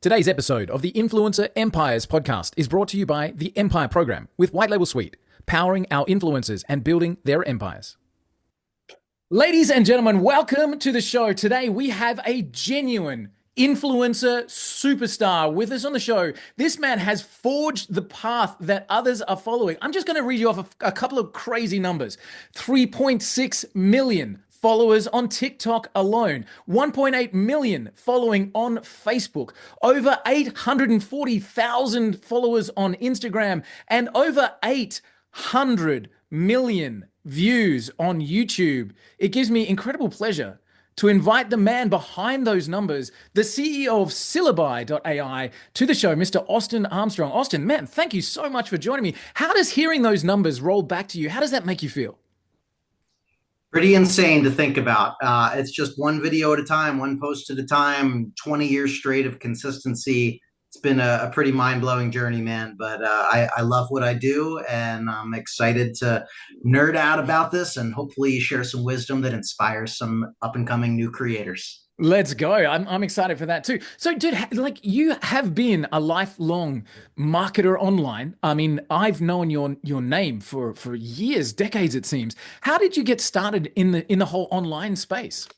Today's episode of the Influencer Empires podcast is brought to you by the Empire Program with White Label Suite, powering our influencers and building their empires. Ladies and gentlemen, welcome to the show. Today we have a genuine influencer superstar with us on the show. This man has forged the path that others are following. I'm just going to read you off a couple of crazy numbers. 3.6 million followers on TikTok alone, 1.8 million following on Facebook, over 840,000 followers on Instagram, and over 800 million views on YouTube. It gives me incredible pleasure to invite the man behind those numbers, the CEO of Syllabi.ai, to the show, Mr. Austin Armstrong. Austin, man, thank you so much for joining me. How does hearing those numbers roll back to you? How does that make you feel? Pretty insane to think about. It's just one video at a time, one post at a time, 20 years straight of consistency. It's been a pretty mind-blowing journey, man. But I love what I do, and I'm excited to nerd out about this and hopefully share some wisdom that inspires some up-and-coming new creators. Let's go. I'm excited for that too. So, dude, like you have been a lifelong marketer online. I mean, I've known your name for years, decades, it seems. How did you get started in the whole online space?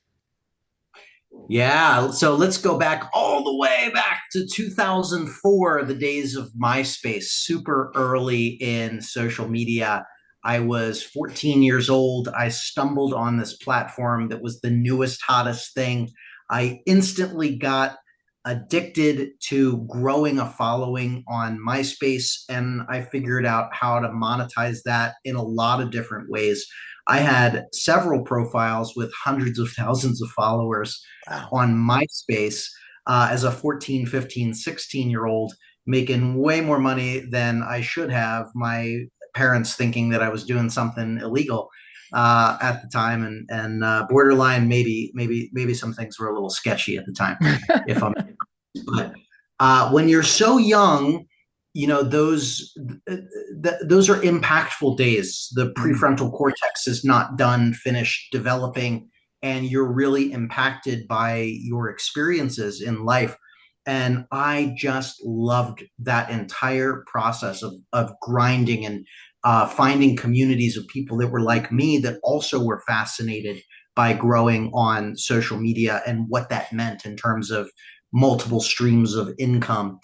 Yeah, so let's go back all the way back to 2004, the days of MySpace, super early in social media. I was 14 years old. I stumbled on this platform that was the newest, hottest thing. I instantly got addicted to growing a following on MySpace, and I figured out how to monetize that in a lot of different ways. I had several profiles with hundreds of thousands of followers Wow. on MySpace as a 14, 15, 16-year-old, making way more money than I should have. My parents thinking that I was doing something illegal at the time, and borderline maybe some things were a little sketchy at the time, if I'm. But when you're so young, you know those are impactful days. The prefrontal cortex is not done, finished developing, and you're really impacted by your experiences in life. And I just loved that entire process of grinding and finding communities of people that were like me that also were fascinated by growing on social media and what that meant in terms of multiple streams of income.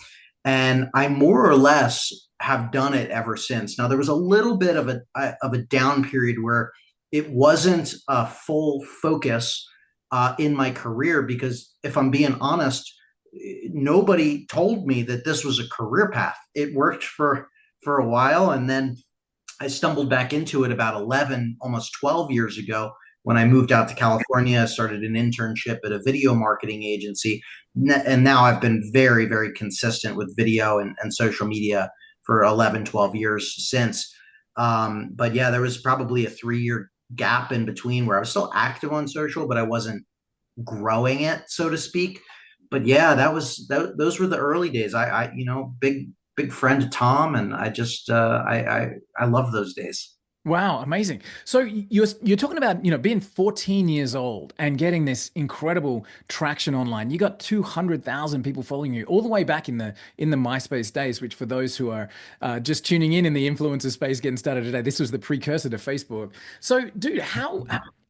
And I more or less have done it ever since. Now, there was a little bit of a down period where it wasn't a full focus in my career, because if I'm being honest, nobody told me that this was a career path. It worked for a while, and then I stumbled back into it about 11, almost 12 years ago when I moved out to California, started an internship at a video marketing agency. And now I've been very, very consistent with video and social media for 11, 12 years since. But yeah, there was probably a 3-year gap in between where I was still active on social, but I wasn't growing it, so to speak. But yeah, those were the early days. I big friend to Tom, and I just I love those days. Wow, amazing. So you're talking about, being 14 years old and getting this incredible traction online. You got 200,000 people following you all the way back in the MySpace days, which for those who are just tuning in the influencer space getting started today, this was the precursor to Facebook. So, dude,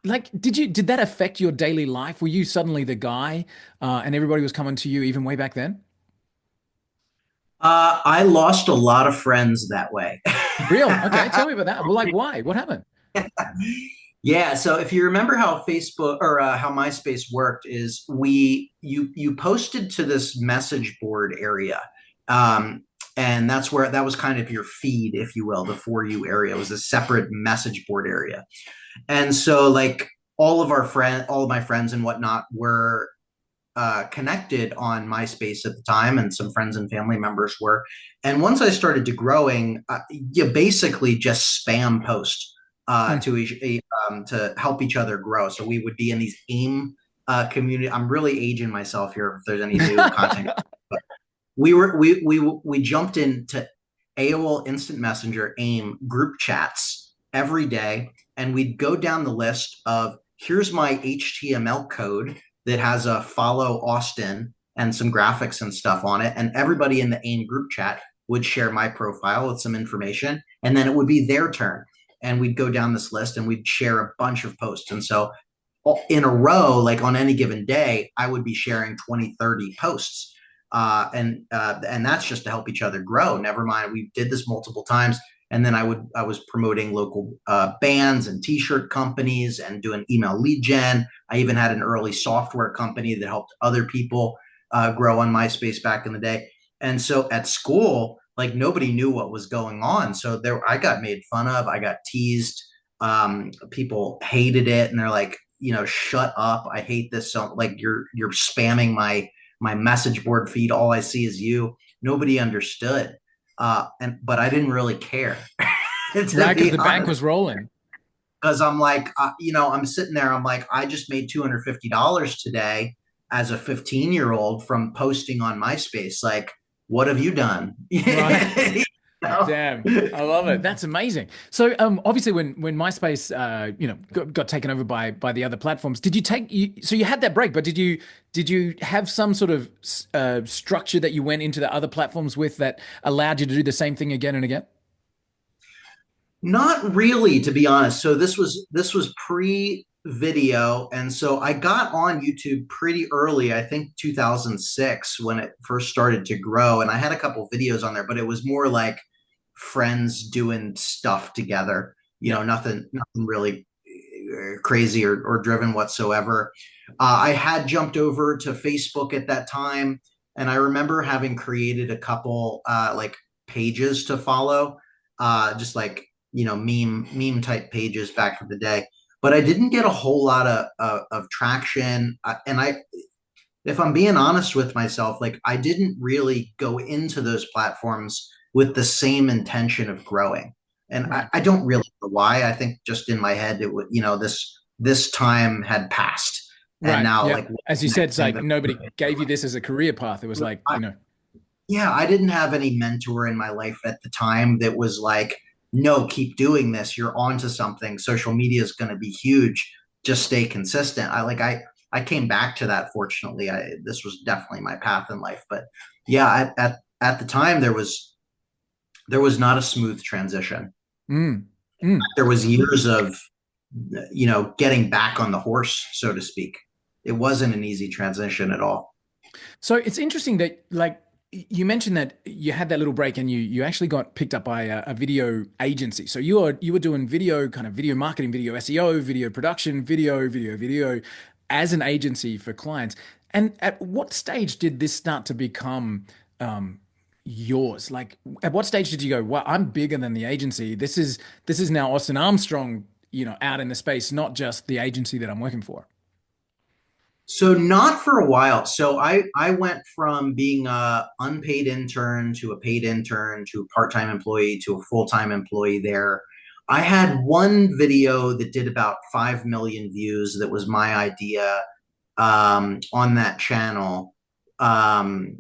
like did that affect your daily life? Were you suddenly the guy and everybody was coming to you even way back then? I lost a lot of friends that way. Real? Okay, tell me about that. Well, like why? What happened? Yeah, so if you remember how Facebook or how MySpace worked, is you posted to this message board area, and that was kind of your feed, if you will. The For You area was a separate message board area, and so like all of my friends and whatnot were connected on MySpace at the time, and some friends and family members were. And once I started to growing, you basically just spam post Hmm. to help each other grow. So we would be in these AIM community. I'm really aging myself here if there's any new content. But we jumped into AOL Instant Messenger AIM group chats every day, and we'd go down the list of, here's my HTML code that has a follow Austin and some graphics and stuff on it. And everybody in the AIM group chat would share my profile with some information, and then it would be their turn. And we'd go down this list and we'd share a bunch of posts. And so in a row, like on any given day, I would be sharing 20, 30 posts. And that's just to help each other grow. Never mind, we did this multiple times. And then I was promoting local bands and t-shirt companies and doing email lead gen. I even had an early software company that helped other people grow on MySpace back in the day. And so at school, like nobody knew what was going on. So I got made fun of. I got teased. People hated it, and they're like, shut up. I hate this. So like you're spamming my message board feed. All I see is you. Nobody understood. But I didn't really care. Right, because the bank was rolling. Because I'm like, I'm sitting there. I'm like, I just made $250 today as a 15-year-old from posting on MySpace. Like, what have you done? Right. Damn, I love it. That's amazing. So, obviously, when MySpace, got taken over by the other platforms, so you had that break, but did you have some sort of structure that you went into the other platforms with that allowed you to do the same thing again and again? Not really, to be honest. So this was pre-video, and so I got on YouTube pretty early. I think 2006 when it first started to grow, and I had a couple videos on there, but it was more like friends doing stuff together. Nothing really crazy or driven whatsoever. I had jumped over to Facebook at that time, and I remember having created a couple like pages to follow, just like meme type pages back in the day. But I didn't get a whole lot of traction. If I'm being honest with myself, like I didn't really go into those platforms with the same intention of growing. And Right. I don't really know why. I think just in my head, it would, this time had passed. And Right. now, Yeah. like, As you said, it's like nobody gave you this as a career path. It was like, yeah, I didn't have any mentor in my life at the time that was like, no, keep doing this. You're onto something. Social media is going to be huge. Just stay consistent. I came back to that. Fortunately, this was definitely my path in life. But yeah, at the time there was not a smooth transition. mm, mm. There was years of getting back on the horse, so to speak. It wasn't an easy transition at all. So it's interesting that like you mentioned that you had that little break and you actually got picked up by a video agency. So you were doing video marketing, video SEO, video production, video as an agency for clients. And at what stage did this start to become yours? Like at what stage did you go, well, I'm bigger than the agency. This is now Austin Armstrong, out in the space, not just the agency that I'm working for. So not for a while. So I went from being a unpaid intern to a paid intern to a part-time employee to a full-time employee there. I had one video that did about 5 million views. That was my idea on that channel. Um,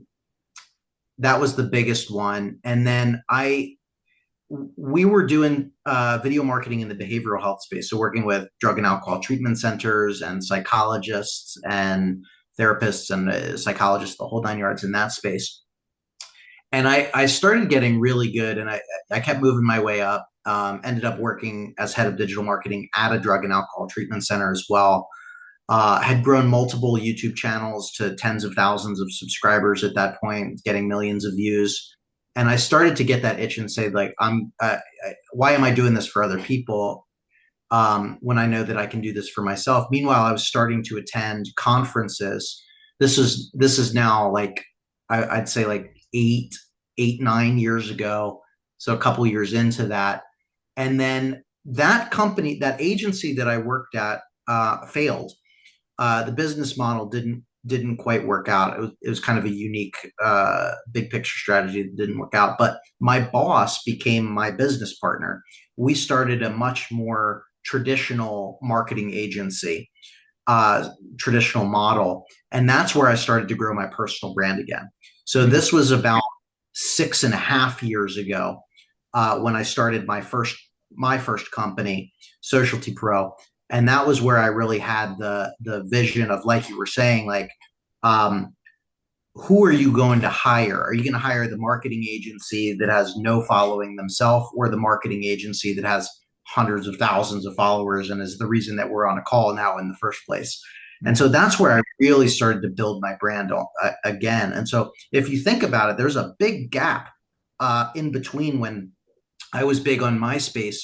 that was the biggest one. And then we were doing video marketing in the behavioral health space. So working with drug and alcohol treatment centers and psychologists and therapists and psychologists, the whole nine yards in that space. And I started getting really good, and I kept moving my way up. Ended up working as head of digital marketing at a drug and alcohol treatment center as well. Had grown multiple YouTube channels to tens of thousands of subscribers at that point, getting millions of views. And I started to get that itch and say, like, why am I doing this for other people when I know that I can do this for myself? Meanwhile, I was starting to attend conferences. This is now like I'd say like 9 years ago, so a couple years into that. And then that company, that agency that I worked at, failed. The business model didn't quite work out. It was kind of a unique big picture strategy that didn't work out. But my boss became my business partner. We started a much more traditional marketing agency, traditional model. And that's where I started to grow my personal brand again. So this was about 6.5 years ago when I started my first company, Socialty Pro. And that was where I really had the vision of, like you were saying, like who are you going to hire? Are you going to hire the marketing agency that has no following themselves, or the marketing agency that has hundreds of thousands of followers and is the reason that we're on a call now in the first place? And so that's where I really started to build my brand again. And so if you think about it, there's a big gap in between when I was big on MySpace,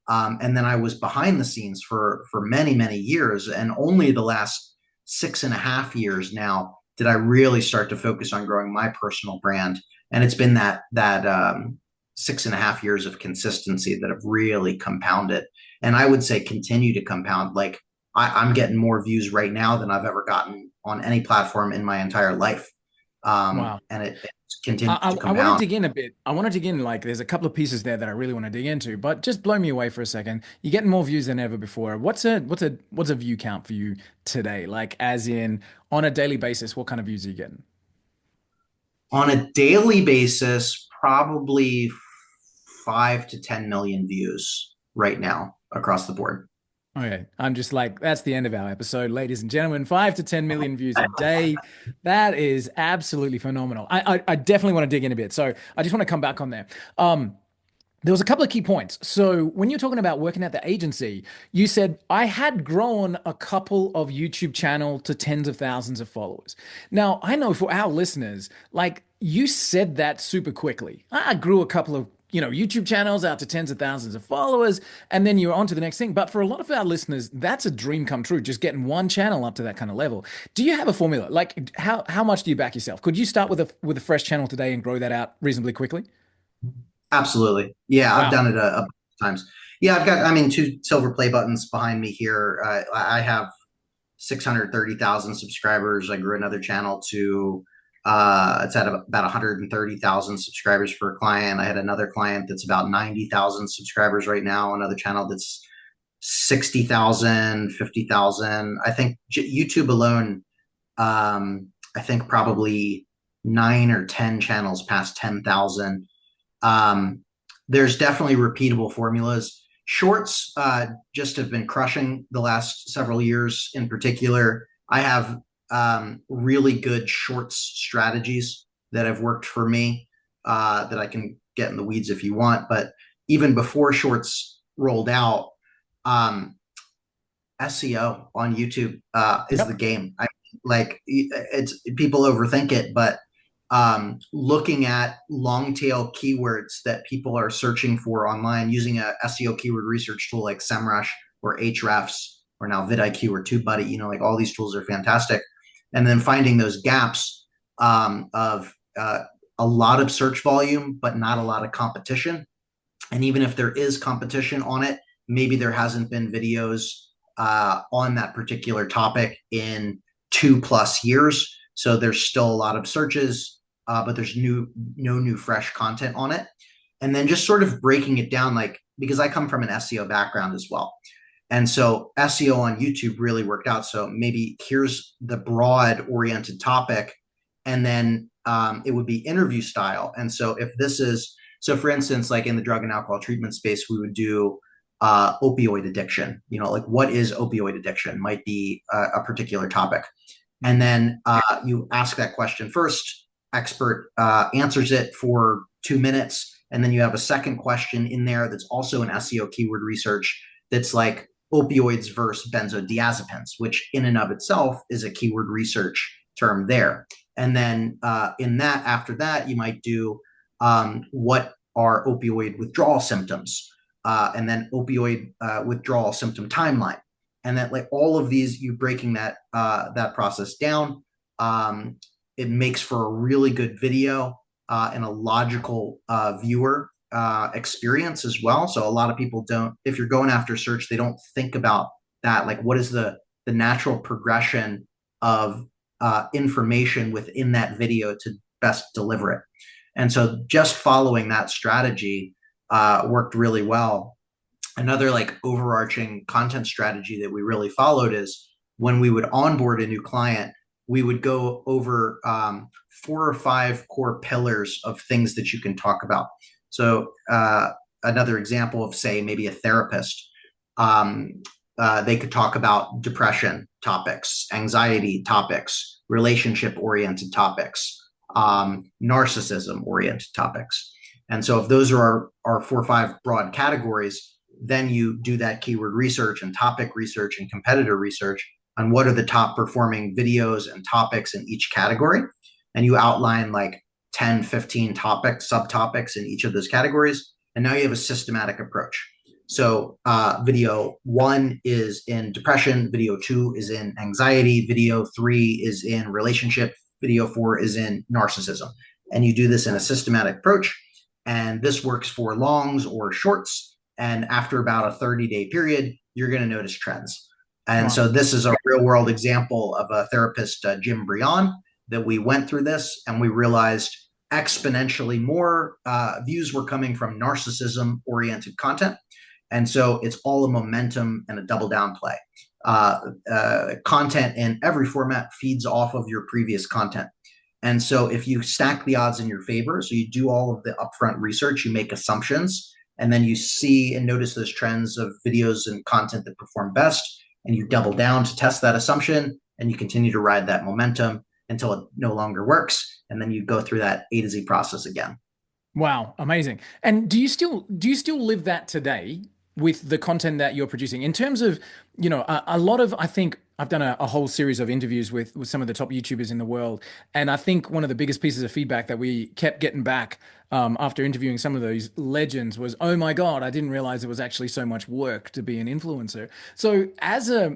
and then I was behind the scenes for many, many years. And only the last 6.5 years now did I really start to focus on growing my personal brand. And it's been that 6.5 years of consistency that have really compounded. And I would say continue to compound. Like I'm getting more views right now than I've ever gotten on any platform in my entire life. Wow. And it continues I, to I want to compound. dig in a bit. I want to dig in, like, there's a couple of pieces there that I really want to dig into, but just blow me away for a second. You're getting more views than ever before. What's a view count for you today? Like, as in on a daily basis, what kind of views are you getting? On a daily basis, probably 5 to 10 million views right now across the board. Okay, I'm just like, that's the end of our episode, ladies and gentlemen. 5 to 10 million views a day. That is absolutely phenomenal. I definitely want to dig in a bit. So I just want to come back on there. There was a couple of key points. So when you're talking about working at the agency, you said I had grown a couple of YouTube channel to tens of thousands of followers. Now, I know for our listeners, like you said that super quickly. I grew a couple of YouTube channels out to tens of thousands of followers, and then you're on to the next thing. But for a lot of our listeners, that's a dream come true, just getting one channel up to that kind of level. Do you have a formula? Like how much do you back yourself? Could you start with a fresh channel today and grow that out reasonably quickly? Absolutely. Yeah, I've Wow. done it a bunch of times. Yeah, I've got, I mean, two silver play buttons behind me here. I have 630,000 subscribers. I grew another channel to, it's at about 130,000 subscribers for a client. I had another client that's about 90,000 subscribers right now, another channel that's 60,000, 50,000. I think YouTube alone, I think probably 9 or 10 channels past 10,000. Um, there's definitely repeatable formulas. Shorts just have been crushing the last several years in particular. I have really good shorts strategies that have worked for me that I can get in the weeds if you want. But even before shorts rolled out, um, SEO on YouTube is the Yep. game. Like it's people overthink it, but looking at long tail keywords that people are searching for online using a SEO keyword research tool like SEMrush or Ahrefs or now vidIQ or TubeBuddy, like all these tools are fantastic. And then finding those gaps of a lot of search volume, but not a lot of competition. And even if there is competition on it, maybe there hasn't been videos on that particular topic in 2+ years. So there's still a lot of searches, but there's no new fresh content on it. And then just sort of breaking it down, like because I come from an SEO background as well. And so SEO on YouTube really worked out. So maybe here's the broad oriented topic, and then it would be interview style. And so if this is, so for instance, like in the drug and alcohol treatment space, we would do opioid addiction. Like what is opioid addiction might be a particular topic. And Mm. then you ask that question first, expert answers it for 2 minutes. And then you have a second question in there that's also an SEO keyword research that's like opioids versus benzodiazepines, which in and of itself is a keyword research term there. And then in that, after that, you might do what are opioid withdrawal symptoms, and then opioid withdrawal symptom timeline, and that like all of these, you breaking that process down, it makes for a really good video and a logical viewer experience as well. So a lot of people don't, if you're going after search, they don't think about that. Like, what is the natural progression of information within that video to best deliver it? And so just following that strategy worked really well. Another like overarching content strategy that we really followed is when we would onboard a new client, we would go over 4 or 5 core pillars of things that you can talk about. So another example of, say, maybe a therapist, they could talk about depression topics, anxiety topics, relationship oriented topics, narcissism oriented topics. And so if those are our 4 or 5 broad categories, then you do that keyword research and topic research and competitor research on what are the top performing videos and topics in each category. And you outline like 10, 15 topics, subtopics in each of those categories. And now you have a systematic approach. So video 1 is in depression, video 2 is in anxiety, video 3 is in relationship, video 4 is in narcissism. And you do this in a systematic approach. And this works for longs or shorts. And after about a 30-day period, you're going to notice trends. And so this is a real world example of a therapist, Jim Brion, that we went through this and we realized exponentially more views were coming from narcissism oriented content. And so it's all a momentum and a double down play. Content in every format feeds off of your previous content. And so if you stack the odds in your favor, so you do all of the upfront research, you make assumptions, and then you see and notice those trends of videos and content that perform best, and you double down to test that assumption, and you continue to ride that momentum until it no longer works. And then you go through that A to Z process again. Wow, amazing. And do you still live that today with the content that you're producing in terms of, a lot of, I think I've done a whole series of interviews with some of the top YouTubers in the world. And I think one of the biggest pieces of feedback that we kept getting back after interviewing some of those legends was, oh my God, I didn't realize it was actually so much work to be an influencer. So as a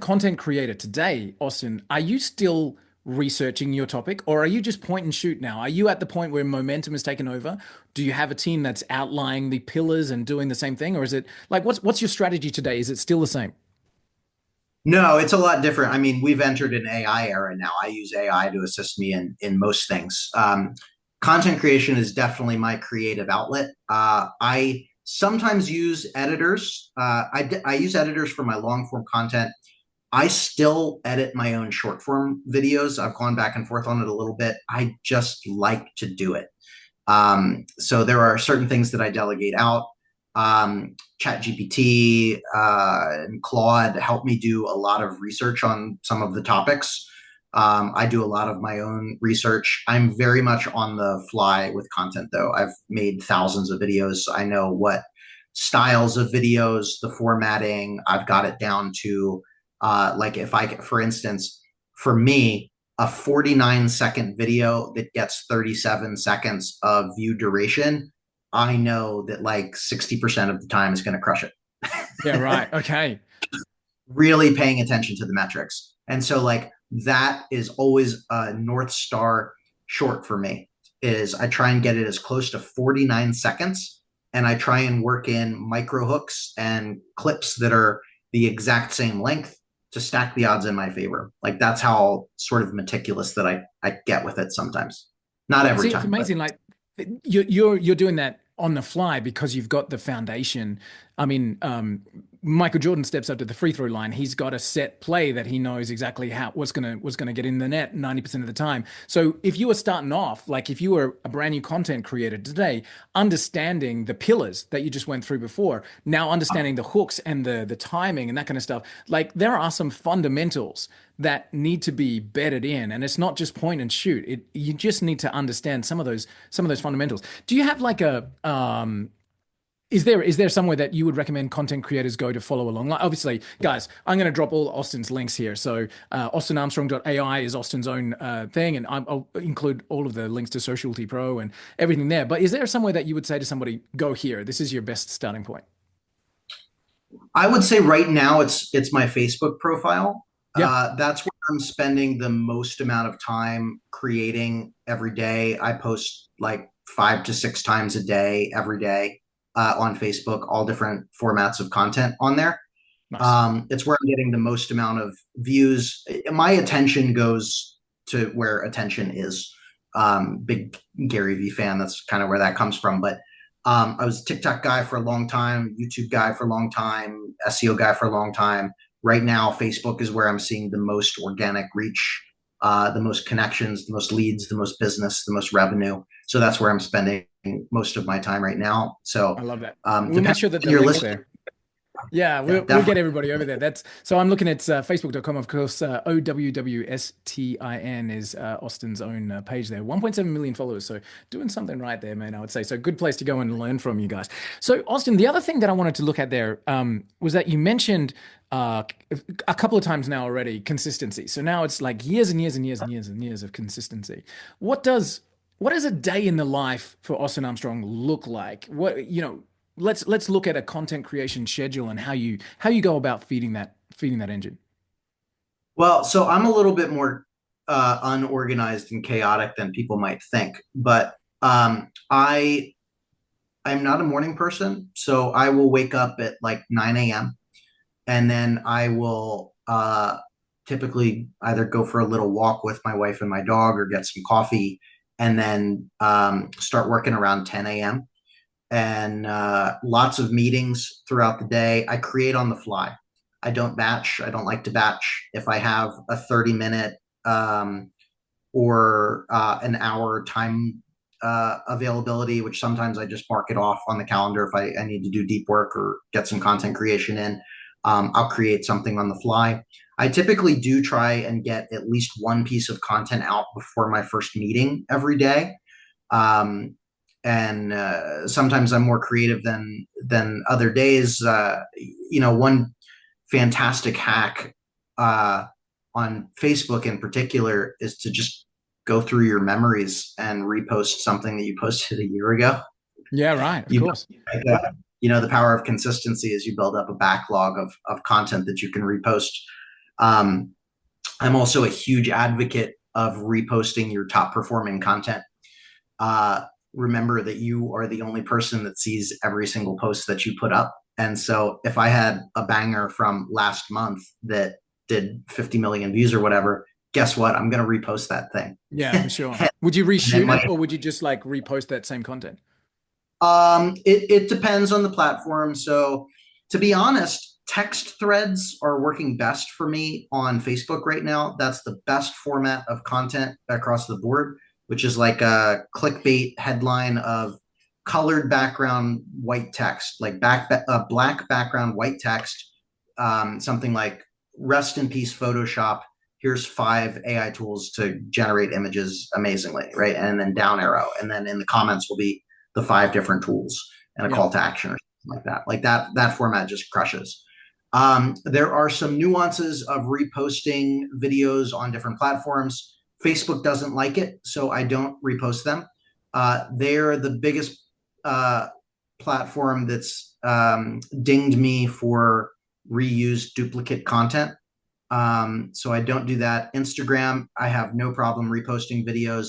content creator today, Austin, are you still researching your topic, or are you just point and shoot now? Are you at the point where momentum has taken over? Do you have a team that's outlining the pillars and doing the same thing? Or is it like, what's your strategy today? Is it still the same? No, it's a lot different. I mean, we've entered an AI era now. I use AI to assist me in most things. Content creation is definitely my creative outlet. I sometimes use editors. I use editors for my long form content. I still edit my own short form videos. I've gone back and forth on it a little bit. I just like to do it. So there are certain things that I delegate out. ChatGPT and Claude help me do a lot of research on some of the topics. I do a lot of my own research. I'm very much on the fly with content, though. I've made thousands of videos. I know what styles of videos, the formatting, I've got it down to like if I, for instance, for me, a 49-second video that gets 37 seconds of view duration, I know that like 60% of the time is going to crush it. Yeah, right. Okay. Really paying attention to the metrics. And so like that is always a North Star short for me, is I try and get it as close to 49 seconds. And I try and work in micro hooks and clips that are the exact same length to stack the odds in my favor. Like that's how sort of meticulous that I get with it sometimes. Not every time. It's amazing. But like you're doing that on the fly because you've got the foundation. I mean, Michael Jordan steps up to the free throw line. He's got a set play that he knows exactly what's gonna get in the net 90% of the time. So if you were starting off, like if you were a brand new content creator today, understanding the pillars that you just went through before, now understanding the hooks and the timing and that kind of stuff, like there are some fundamentals that need to be bedded in, and it's not just point and shoot. You just need to understand some of those fundamentals. Do you have like a is there somewhere that you would recommend content creators go to follow along? Like obviously, guys, I'm going to drop all Austin's links here. So austinarmstrong.ai is Austin's own thing, and I'll include all of the links to Socialty Pro and everything there. But is there somewhere that you would say to somebody, go here, this is your best starting point? I would say right now it's my Facebook profile. Yeah. That's where I'm spending the most amount of time creating every day. I post like 5 to 6 times a day, every day. On Facebook, all different formats of content on there. Nice. It's where I'm getting the most amount of views. My attention goes to where attention is. Big Gary Vee fan. That's kind of where that comes from. But I was a TikTok guy for a long time, YouTube guy for a long time, SEO guy for a long time. Right now, Facebook is where I'm seeing the most organic reach, the most connections, the most leads, the most business, the most revenue. So that's where I'm spending most of my time right now. So I love that. We'll make sure that the you're link's listening, there. Yeah, Yeah, we'll get definitely. everybody over there. That's so I'm looking at facebook.com, of course. OWWSTIN is Austin's own page there. 1.7 million followers. So doing something right there, man, I would say. So good place to go and learn from you guys. So Austin, the other thing that I wanted to look at there was that you mentioned uh, a couple of times now already consistency. So now it's like years and years and years and years and years of consistency. What does what does a day in the life for Austin Armstrong look like? Let's look at a content creation schedule and how you go about feeding that engine. Well, so I'm a little bit more unorganized and chaotic than people might think, but I'm not a morning person, so I will wake up at like 9 a.m. and then I will typically either go for a little walk with my wife and my dog or get some coffee, and then start working around 10 a.m. And lots of meetings throughout the day. I create on the fly. I don't batch. I don't like to batch. If I have a 30-minute or an hour time availability, which sometimes I just mark it off on the calendar if I need to do deep work or get some content creation in, I'll create something on the fly. I typically do try and get at least one piece of content out before my first meeting every day. Um, and sometimes I'm more creative than other days. One fantastic hack uh, on Facebook in particular is to just go through your memories and repost something that you posted a year ago. Yeah, right. Of You course. know, the power of consistency is you build up a backlog of content that you can repost. Um, I'm also a huge advocate of reposting your top performing content. uh, Remember that you are the only person that sees every single post that you put up. And so if I had a banger from last month that did 50 million views or whatever, guess what? I'm going to repost that thing. Yeah, for sure. Would you And it reshoot it might, or would you just like repost that same content? it depends on the platform. So to be honest, text threads are working best for me on Facebook right now. That's the best format of content across the board, which is like a clickbait headline of colored background, white text, like black background, white text, something like "Rest in peace, Photoshop. Here's 5 AI tools to generate images amazingly," right? And then down arrow, and then in the comments will be the 5 different tools and a Yeah. call to action or something like that. Like that format just crushes. There are some nuances of reposting videos on different platforms. Facebook doesn't like it, so I don't repost them. They're the biggest uh, platform that's dinged me for reused duplicate content. So I don't do that. Instagram, I have no problem reposting videos.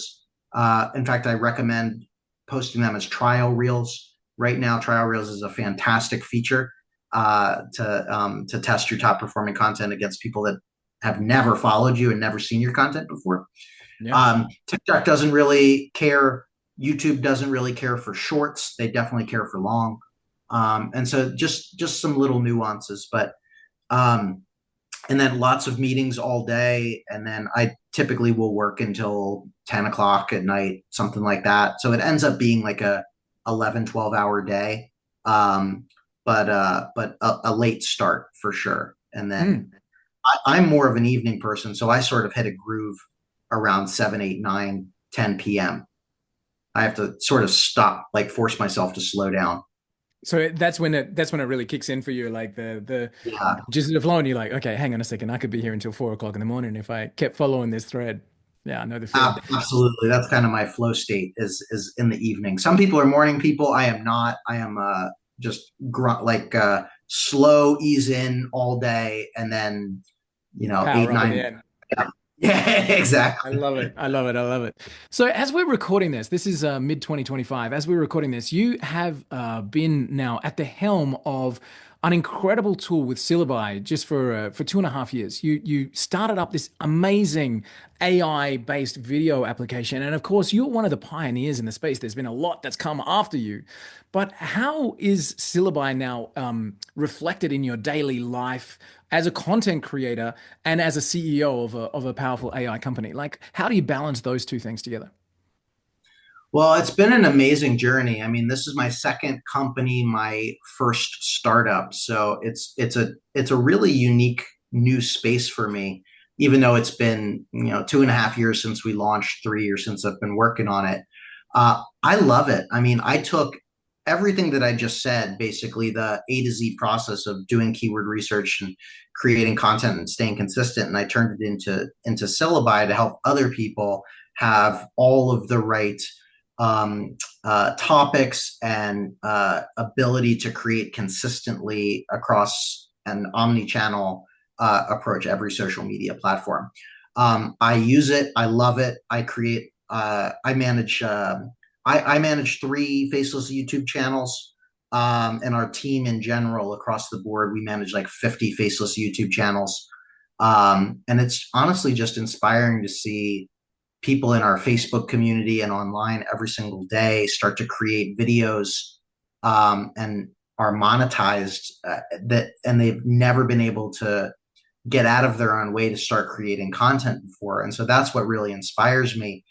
In fact, I recommend posting them as trial reels. Right now, trial reels is a fantastic feature to test your top performing content against people that have never followed you and never seen your content before. Yeah. TikTok doesn't really care. YouTube doesn't really care for shorts. They definitely care for long. And so just some little nuances, but um, and then lots of meetings all day. And then I typically will work until 10 o'clock at night, something like that. So it ends up being like a 11, 12 hour day. Um, but a late start for sure. And then Mm. I'm more of an evening person. So I sort of hit a groove around 7, 8, 9, 10 p.m. I have to sort of stop, like force myself to slow down. So that's when it really kicks in for you, like the Yeah, just the flow, and you're like, okay, hang on a second, I could be here until 4 o'clock in the morning if I kept following this thread. Yeah, I know the feeling. absolutely. That's kind of my flow state is in the evening. Some people are morning people. I am not. I am just slow ease in all day, and then Power eight up at the 9. end. Yeah, yeah, I exactly. love it. I love it. I love it. So as we're recording this is mid 2025. As we're recording this, you have been now at the helm of an incredible tool with Syllabi just for 2.5 years. You started up this amazing AI based video application, and of course, you're one of the pioneers in the space. There's been a lot that's come after you, but how is Syllabi now reflected in your daily life as a content creator and as a CEO of a powerful AI company? Like, how do you balance those two things together? Well, it's been an amazing journey. I mean, this is my second company, my first startup. So it's a really unique new space for me, even though it's been, 2.5 years since we launched, 3 years since I've been working on it. I love it. I mean, I took everything that I just said, basically the A to Z process of doing keyword research and creating content and staying consistent, and I turned it into syllabi to help other people have all of the right topics and ability to create consistently across an omni-channel approach, every social media platform. I use it. I love it. I create. I manage. I manage three faceless YouTube channels, and our team in general across the board, we manage like 50 faceless YouTube channels. And it's honestly just inspiring to see people in our Facebook community and online every single day start to create videos, and are monetized, and they've never been able to get out of their own way to start creating content before. And so that's what really inspires me.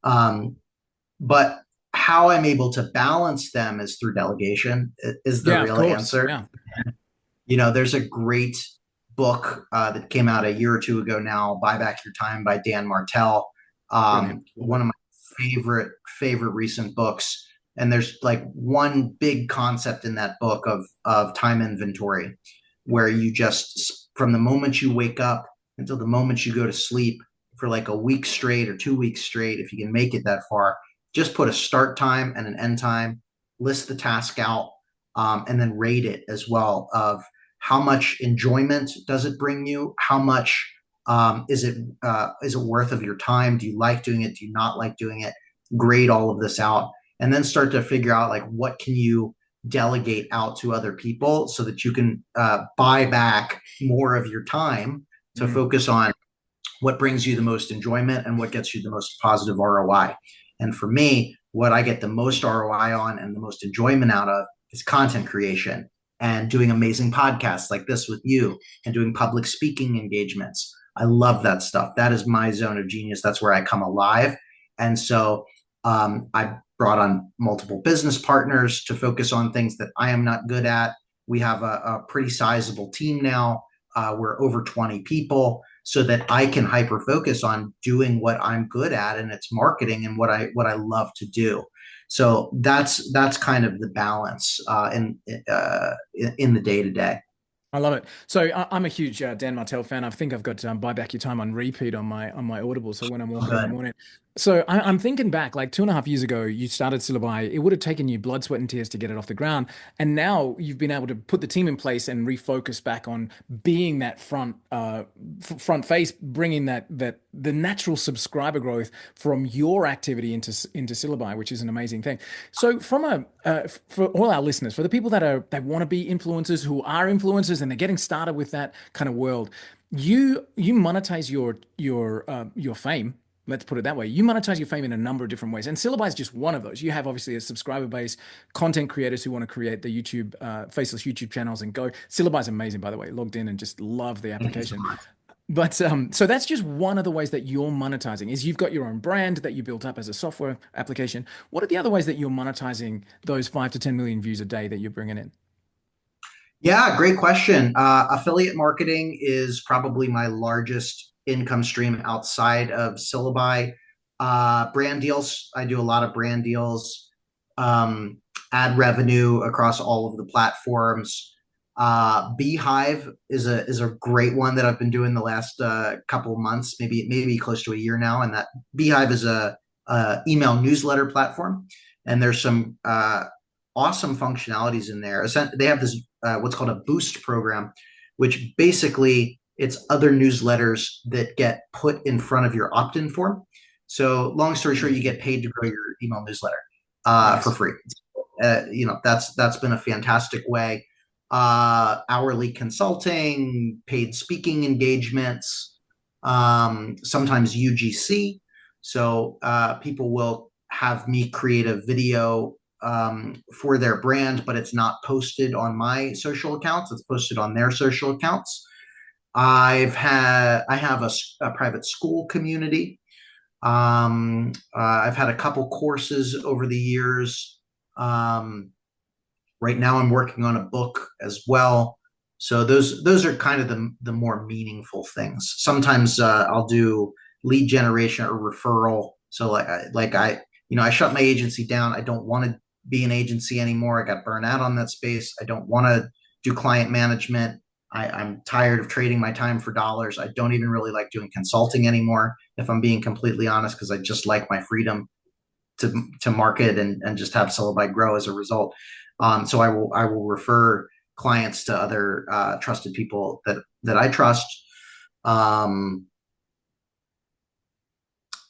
Um, but how I'm able to balance them is through delegation, is the Yeah, of real course. answer. Yeah. There's a great book that came out a year or two ago now, Buy Back Your Time by Dan Martell. Brilliant. Love One it. of my favorite recent books. And there's like one big concept in that book of time inventory, where you just, from the moment you wake up until the moment you go to sleep, for like a week straight or 2 weeks straight, if you can make it that far, just put a start time and an end time, list the task out, and then rate it as well, of how much enjoyment does it bring you, how much is it worth of your time, do you like doing it, do you not like doing it, grade all of this out, and then start to figure out like what can you delegate out to other people so that you can buy back more of your time to Mm. focus on what brings you the most enjoyment and what gets you the most positive ROI. And for me, what I get the most ROI on and the most enjoyment out of is content creation and doing amazing podcasts like this with you and doing public speaking engagements. I love that stuff. That is my zone of genius. That's where I come alive. And so I brought on multiple business partners to focus on things that I am not good at. We have a pretty sizable team now. We're over 20 people, so that I can hyper focus on doing what I'm good at, and it's marketing and what I love to do. So that's kind of the balance in the day to day. I love it. So I'm a huge Dan Martell fan. I think I've got Buy Back Your Time on repeat on my Audible. So when I'm walking in the Good. morning, so I'm thinking back like 2.5 years ago, you started Syllabi. It would have taken you blood, sweat, and tears to get it off the ground, and now you've been able to put the team in place and refocus back on being that front face, bringing that the natural subscriber growth from your activity into Syllabi, which is an amazing thing. So for all our listeners, for the people that want to be influencers, who are influencers, and they're getting started with that kind of world, you monetize your fame. Let's put it that way. You monetize your fame in a number of different ways, and Syllabi is just one of those. You have obviously a subscriber base, content creators who want to create the YouTube faceless YouTube channels and go. Syllabi is amazing, by the way. Logged in and just love the Thank you so application. much. But so that's just one of the ways that you're monetizing is you've got your own brand that you built up as a software application. What are the other ways that you're monetizing those 5 to 10 million views a day that you're bringing in? Yeah, great question. Affiliate marketing is probably my largest income stream outside of Syllabi. Brand deals, I do a lot of brand deals, um, ad revenue across all of the platforms. Beehive is a great one that I've been doing the last couple of months, maybe close to a year now. And that Beehive is a email newsletter platform, and there's some awesome functionalities in there. They have this what's called a boost program, which basically it's other newsletters that get put in front of your opt-in form. So long story short, you get paid to grow your email newsletter for Nice. free. That's been a fantastic way. Hourly consulting, paid speaking engagements, sometimes UGC. So people will have me create a video for their brand, but it's not posted on my social accounts. It's posted on their social accounts. I have a private school community I've had a couple courses over the years. Um, right now, I'm working on a book as well. So those are kind of the more meaningful things. Sometimes I'll do lead generation or referral. So I shut my agency down. I don't want to be an agency anymore. I got burnt out on that space. I don't want to do client management. I'm tired of trading my time for dollars. I don't even really like doing consulting anymore, if I'm being completely honest, because I just like my freedom to market and just have syllabi grow as a result. So I will refer clients to other trusted people that I trust. Um,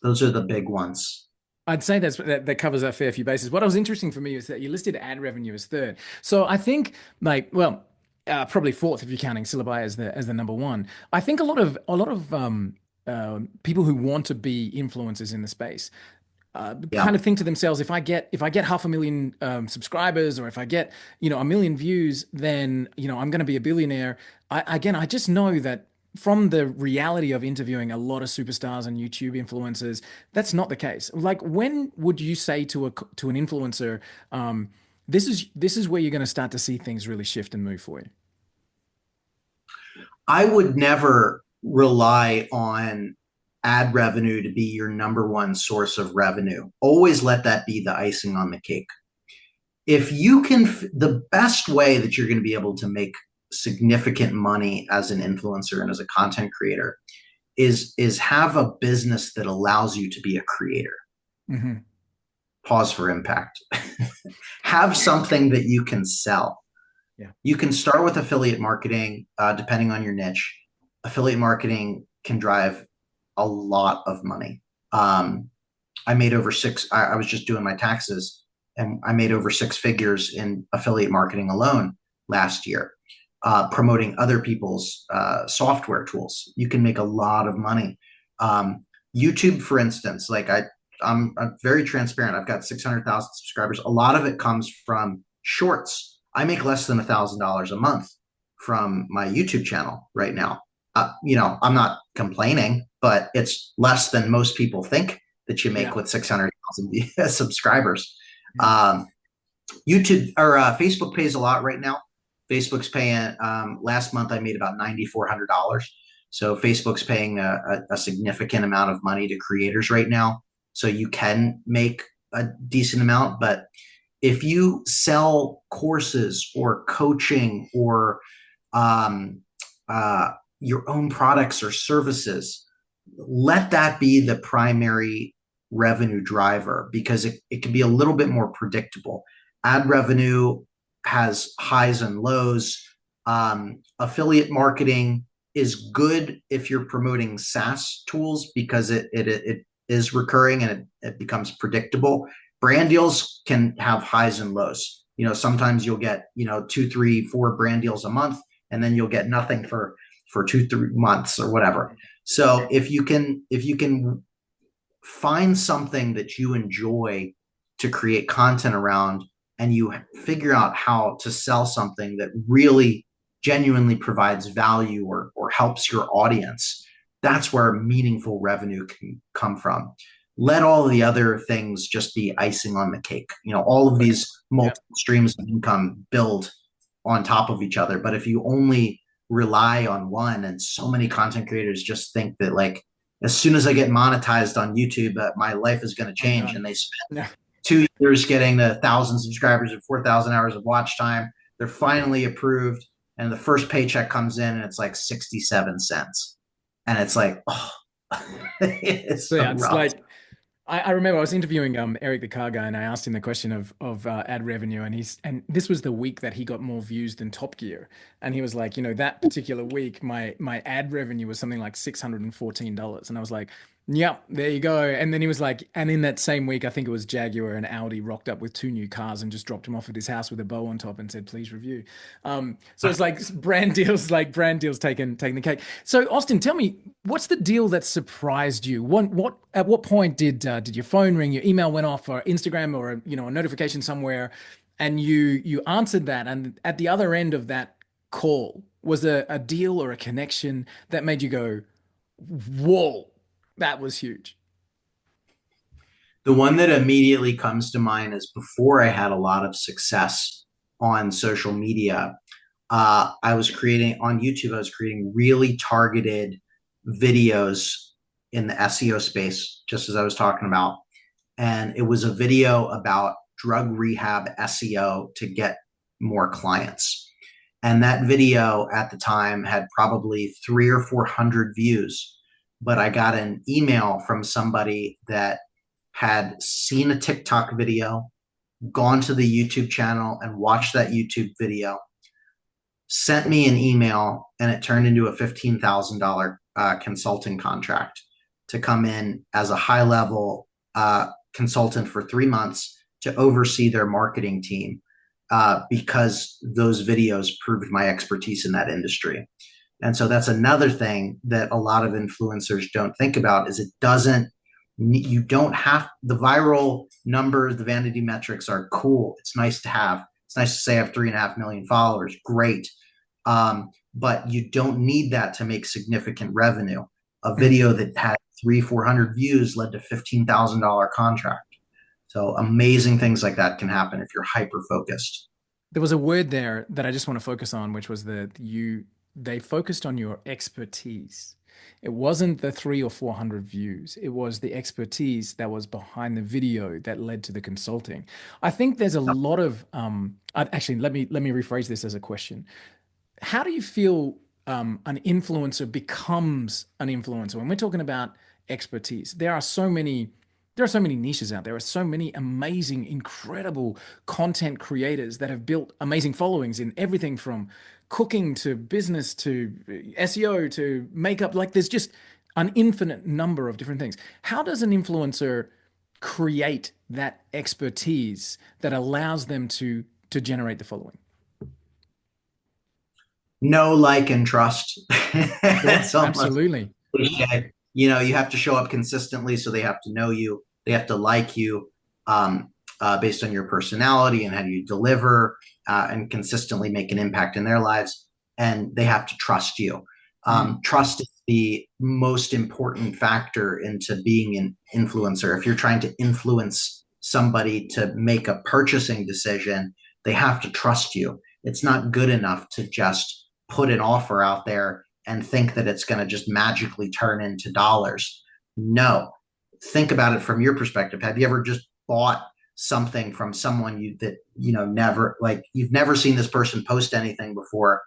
those are the big ones. I'd say that covers a fair few bases. What was interesting for me is that you listed ad revenue as third. So I think probably fourth if you're counting syllabi as the number one. I think a lot of people who want to be influencers in the space Yeah. kind of think to themselves, if I get 500,000 subscribers, or if I get 1 million views, then I'm going to be a billionaire. I just know that from the reality of interviewing a lot of superstars and YouTube influencers, that's not the case. Like, when would you say to an influencer, this is where you're going to start to see things really shift and move for you? I would never rely on ad revenue to be your number one source of revenue. Always let that be the icing on the cake. If you can, the best way that you're going to be able to make significant money as an influencer and as a content creator is have a business that allows you to be a creator. Hmm. Pause for impact. Have something that you can sell. Yeah. You can start with affiliate marketing, depending on your niche. Affiliate marketing can drive a lot of money. I made over six. I was just doing my taxes, and I made over six figures in affiliate marketing alone last year, promoting other people's software tools. You can make a lot of money. Um, YouTube, for instance, I'm very transparent. I've got 600,000 subscribers. A lot of it comes from shorts. I make less than $1,000 a month from my YouTube channel right now. I'm not complaining, but it's less than most people think that you make Yeah. with 600,000 subscribers. Yeah. Um, YouTube or Facebook pays a lot right now. Facebook's paying. Last month, I made about $9,400. So Facebook's paying a significant amount of money to creators right now. So you can make a decent amount, but if you sell courses or coaching or um, your own products or services, let that be the primary revenue driver because it can be a little bit more predictable. Ad revenue has highs and lows. Affiliate marketing is good if you're promoting SaaS tools because it is recurring and it becomes predictable. Brand deals can have highs and lows. Sometimes you'll get, 2, 3, 4 brand deals a month, and then you'll get nothing for 2, 3 months or whatever. So if you can find something that you enjoy to create content around, and you figure out how to sell something that really genuinely provides value or helps your audience, that's where meaningful revenue can come from. Let all of the other things just be icing on the cake. All of Okay. these Yeah. multiple streams of income build on top of each other. But if you only rely on one, and so many content creators just think that, like, as soon as I get monetized on YouTube, my life is going to I'm change. done. And they spend Yeah. 2 years getting the 1,000 subscribers and 4,000 hours of watch time. They're finally approved, and the first paycheck comes in, and it's like 67 cents, and it's like, oh, it's So so yeah, it's rough. like I remember I was interviewing Eric the car guy, and I asked him the question of ad revenue, and this was the week that he got more views than Top Gear, and he was like, that particular week, my ad revenue was something like $614, and I was like, yep, there you go. And then he was like, and in that same week, I think it was Jaguar and Audi rocked up with two new cars and just dropped him off at his house with a bow on top and said, please review. So it's like brand deals taking the cake. So Austin, tell me, what's the deal that surprised you? What at what point did your phone ring, your email went off, or Instagram, or a notification somewhere, and you answered that, and at the other end of that call was a deal or a connection that made you go, whoa, that was huge. The one that immediately comes to mind is before I had a lot of success on social media. I was creating on YouTube, I was creating really targeted videos in the SEO space, just as I was talking about. And it was a video about drug rehab SEO to get more clients. And that video at the time had probably 300 or 400 views. But I got an email from somebody that had seen a TikTok video, gone to the YouTube channel and watched that YouTube video, sent me an email, and it turned into a $15,000 consulting contract to come in as a high level consultant for 3 months to oversee their marketing team because those videos proved my expertise in that industry. And so that's another thing that a lot of influencers don't think about is it doesn't, you don't have the viral numbers, the vanity metrics are cool. It's nice to have. It's nice to say I have 3.5 million followers. Great. But you don't need that to make significant revenue. A video that had 400 views led to $15,000 contract. So amazing things like that can happen if you're hyper focused. There was a word there that I just want to focus on, which was they focused on your expertise. It wasn't the 300 or 400 views. It was the expertise that was behind the video that led to the consulting. I think there's a lot of actually let me rephrase this as a question. How do you feel an influencer becomes an influencer? When we're talking about expertise, there are so many niches out there. There are so many amazing, incredible content creators that have built amazing followings in everything from cooking to business to SEO to makeup. Like there's just an infinite number of different things. How does an influencer create that expertise that allows them to generate the following? Know, like, and trust. Sure, It's almost absolutely. cliche. You have to show up consistently, so they have to know you. They have to like you based on your personality and how you deliver and consistently make an impact in their lives. And they have to trust you. Mm, Trust is the most important factor into being an influencer. If you're trying to influence somebody to make a purchasing decision, they have to trust you. It's not good enough to just put an offer out there and think that it's going to just magically turn into dollars. No, think about it from your perspective. Have you ever just bought something from someone never, like, you've never seen this person post anything before?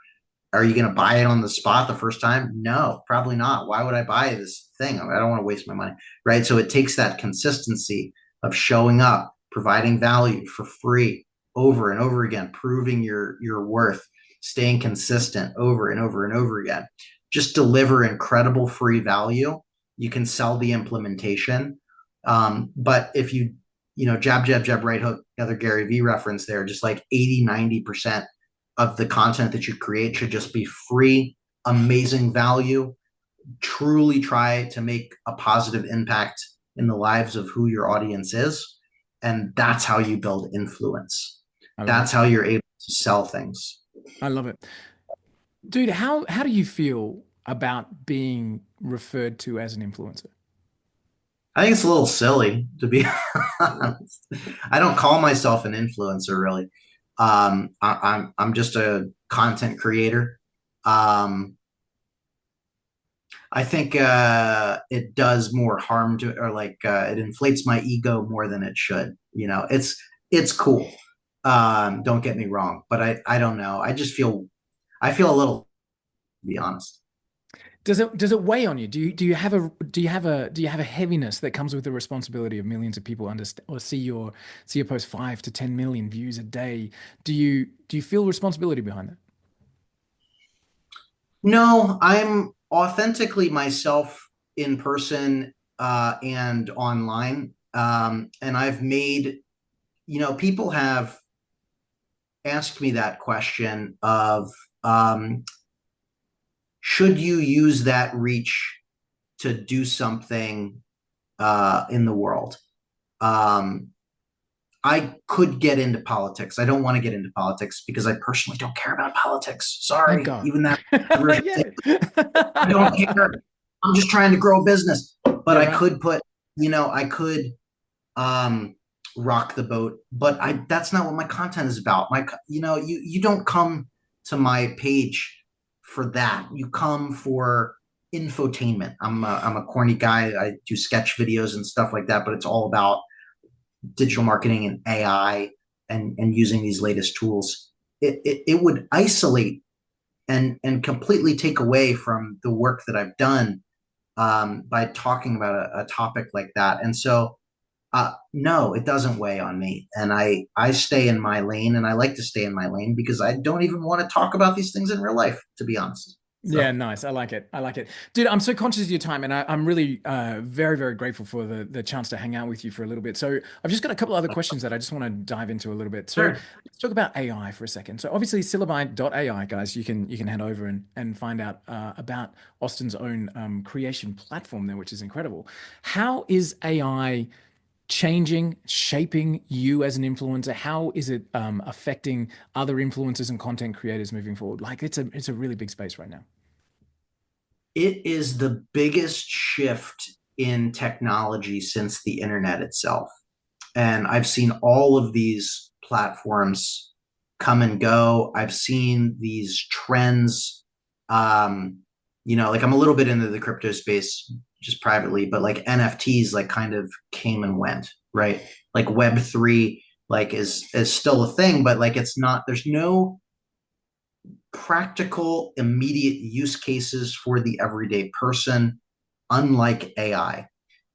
Are you going to buy it on the spot the first time? No, probably not. Why would I buy this thing? I don't want to waste my money, right? So it takes that consistency of showing up, providing value for free over and over again, proving your worth, staying consistent over and over and over again. Just deliver incredible free value. You can sell the implementation. But if jab, jab, jab, right hook, another Gary Vee reference there, just like 80-90% of the content that you create should just be free, amazing value. Truly try to make a positive impact in the lives of who your audience is. And that's how you build influence. I love it. That's how you're able to sell things. I love it. Dude, how do you feel about being referred to as an influencer? I think it's a little silly, to be honest. I don't call myself an influencer really. I'm just a content creator. Um, I think it does more harm to, or like it inflates my ego more than it should. It's cool. Don't get me wrong, but I don't know. I feel a little, to be honest. Does it weigh on you? Do you have a heaviness that comes with the responsibility of millions of people understand or see your post 5 to 10 million views a day? Do you feel responsibility behind that? No, I'm authentically myself in person and online. And I've made, people have asked me that question of should you use that reach to do something in the world? Um, I could get into politics. I don't want to get into politics because I personally don't care about politics. Thank Sorry, God. even that Yeah. I don't care. I'm just trying to grow a business. But Yeah, I right. could put, I could. um, rock the boat. But that's not what my content is about. You don't come to my page for that. You come for infotainment. I'm a corny guy. I do sketch videos and stuff like that, but it's all about digital marketing and AI and using these latest tools. It would isolate and completely take away from the work that I've done by talking about a topic like that. And so, no, it doesn't weigh on me. And I stay in my lane, and I like to stay in my lane because I don't even want to talk about these things in real life, to be honest. Yeah, So, nice. I like it. I like it. Dude, I'm so conscious of your time and I'm really very, very grateful for the chance to hang out with you for a little bit. So I've just got a couple other questions that I just want to dive into a little bit. So sure. let's talk about AI for a second. So obviously Syllabi.ai, guys, you can head over and find out about Austin's own creation platform there, which is incredible. How is AI changing, shaping you as an influencer? How is it affecting other influencers and content creators moving forward? Like it's a really big space right now. It is the biggest shift in technology since the internet itself. And I've seen all of these platforms come and go. I've seen these trends. Um, like I'm a little bit into the crypto space just privately, but like NFTs like kind of came and went, right? Like Web3 like is still a thing, but like it's not, there's no practical immediate use cases for the everyday person, unlike AI.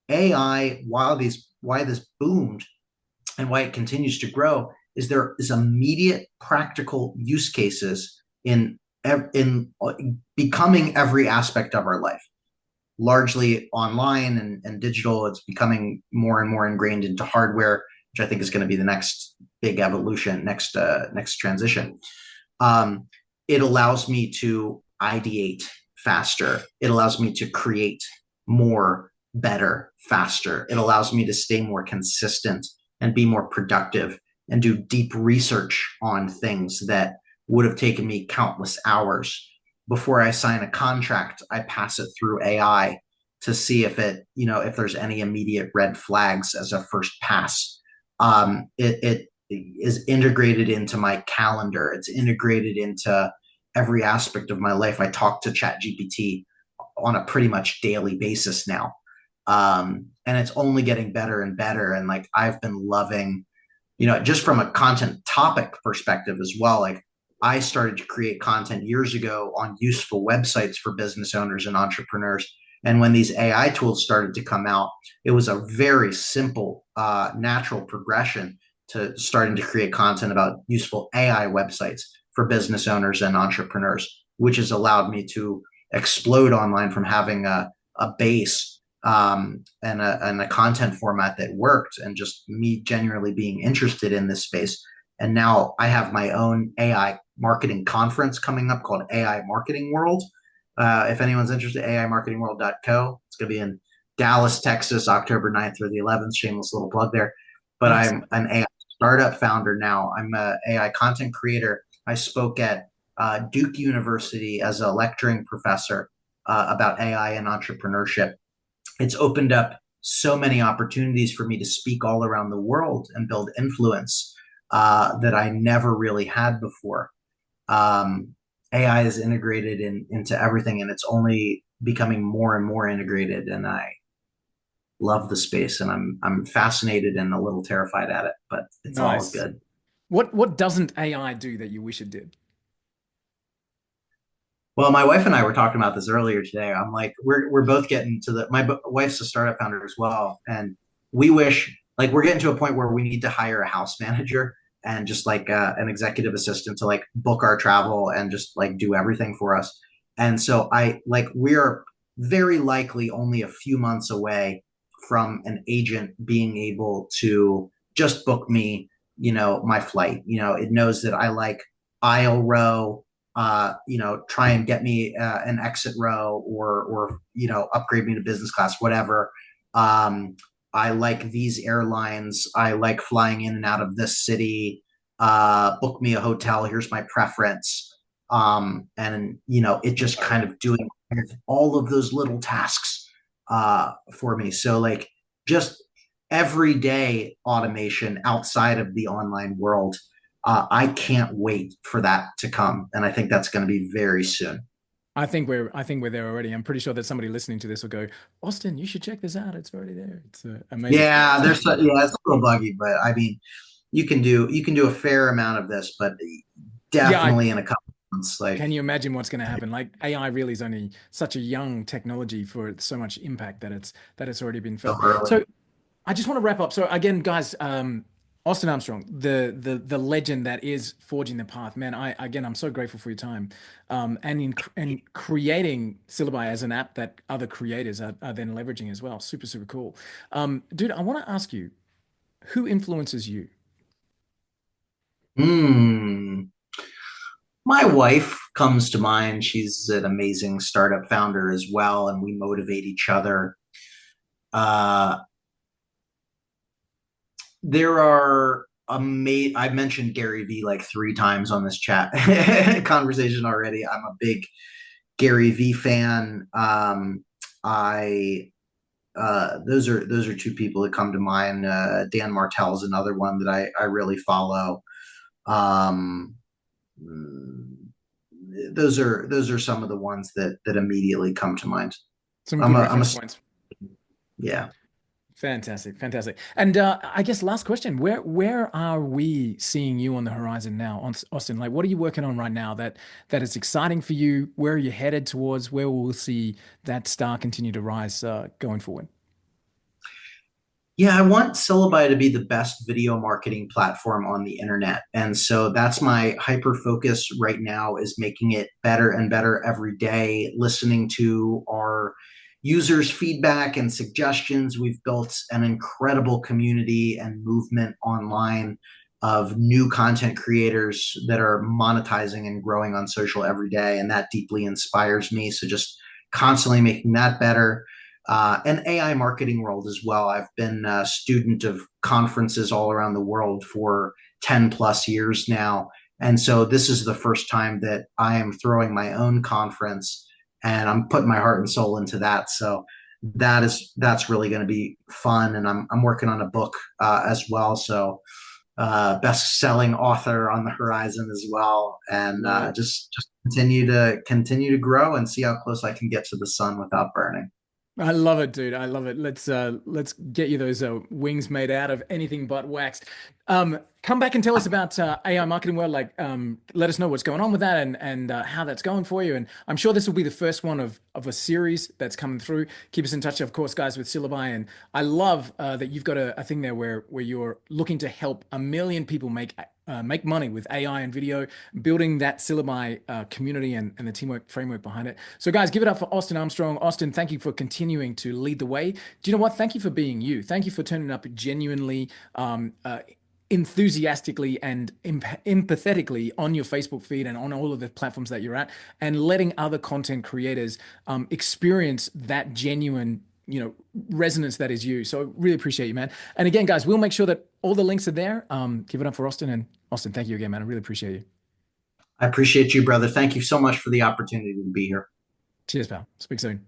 AI, why this boomed and why it continues to grow is there is immediate practical use cases in becoming every aspect of our life, largely online and digital. It's becoming more and more ingrained into hardware, which I think is going to be the next big evolution, next transition. um, it allows me to ideate faster. It allows me to create more, better, faster. It allows me to stay more consistent and be more productive and do deep research on things that would have taken me countless hours. Before I sign a contract, I pass it through AI to see if there's any immediate red flags as a first pass. It is integrated into my calendar. It's integrated into every aspect of my life. I talk to ChatGPT on a pretty much daily basis now. And it's only getting better and better. And like I've been loving, just from a content topic perspective as well. Like I started to create content years ago on useful websites for business owners and entrepreneurs. And when these AI tools started to come out, it was a very simple, natural progression to starting to create content about useful AI websites for business owners and entrepreneurs, which has allowed me to explode online from having a base and a content format that worked and just me genuinely being interested in this space. And now I have my own AI marketing conference coming up called AI Marketing World. If anyone's interested, aimarketingworld.co. It's going to be in Dallas, Texas, October 9th through the 11th. Shameless little plug there. But Nice. I'm an AI startup founder now. I'm an AI content creator. I spoke at Duke University as a lecturing professor about AI and entrepreneurship. It's opened up so many opportunities for me to speak all around the world and build influence that I never really had before. AI is integrated into everything, and it's only becoming more and more integrated. And I love the space, and I'm fascinated and a little terrified at it, but it's all Nice. good. What doesn't AI do that you wish it did? Well, my wife and I were talking about this earlier today. I'm like, we're both getting to wife's a startup founder as well, and we wish like we're getting to a point where we need to hire a house manager and just like an executive assistant to like book our travel and just like do everything for us. And so I like we're very likely only a few months away from an agent being able to just book me, my flight. It knows that I like aisle row, try and get me an exit row or upgrade me to business class, whatever. I like these airlines. I like flying in and out of this city. Book me a hotel. Here's my preference. And it just kind of doing all of those little tasks for me. So like just everyday automation outside of the online world. I can't wait for that to come, and I think that's going to be very soon. I think we're there already. I'm pretty sure that somebody listening to this will go, Austin, you should check this out. It's already there. It's amazing. Yeah, yeah, it's a little buggy, but I mean, you can do a fair amount of this, but Yeah, definitely in a couple months, like can you imagine what's going to happen? Like AI really is only such a young technology for so much impact that it's already been so felt. early. So I just want to wrap up. So again, guys, Austin Armstrong, the legend that is forging the path, man. I'm so grateful for your time, and creating Syllabi as an app that other creators are then leveraging as well. Super super cool, dude. I want to ask you, who influences you? Hmm. My wife comes to mind. She's an amazing startup founder as well, and we motivate each other. Uh, there are I've mentioned Gary Vee like 3 times on this chat conversation already. I'm a big Gary Vee fan. I those are 2 people that come to mind. Dan Martell is another one that I really follow. Um, those are some of the ones that immediately come to mind. Some I'm good a I'm a reference points. Yeah. Fantastic, fantastic. And I guess last question: where are we seeing you on the horizon now, Austin? Like, what are you working on right now that is exciting for you? Where are you headed towards? Where will we see that star continue to rise going forward? Yeah, I want Syllabi to be the best video marketing platform on the internet. And so that's my hyper focus right now, is making it better and better every day, listening to our users' feedback and suggestions. We've built an incredible community and movement online of new content creators that are monetizing and growing on social every day. And that deeply inspires me. So just constantly making that better, and AI marketing world as well. I've been a student of conferences all around the world for 10 plus years now. And so this is the first time that I am throwing my own conference, and I'm putting my heart and soul into that. So that's really going to be fun. And I'm working on a book as well. So best selling author on the horizon as well. And Whoa. just continue to grow and see how close I can get to the sun without burning. I love it, dude. I love it. Let's get you those wings made out of anything but wax. Come back and tell us about AI marketing world. Like, let us know what's going on with that and how that's going for you. And I'm sure this will be the first one of a series that's coming through. Keep us in touch, of course, guys, with Syllabi. And I love that you've got a thing there where you're looking to help 1 million people make money with AI and video, building that Syllabi community and the teamwork framework behind it. So, guys, give it up for Austin Armstrong. Austin, thank you for continuing to lead the way. Do you know what? Thank you for being you. Thank you for turning up genuinely, enthusiastically and empathetically on your Facebook feed and on all of the platforms that you're at, and letting other content creators experience that genuine resonance that is you. So really appreciate you, man. And again, guys, we'll make sure that all the links are there. Give it up for Austin, and Austin, thank you again, man. I really appreciate you. I appreciate you, brother. Thank you so much for the opportunity to be here. Cheers, pal. Speak soon.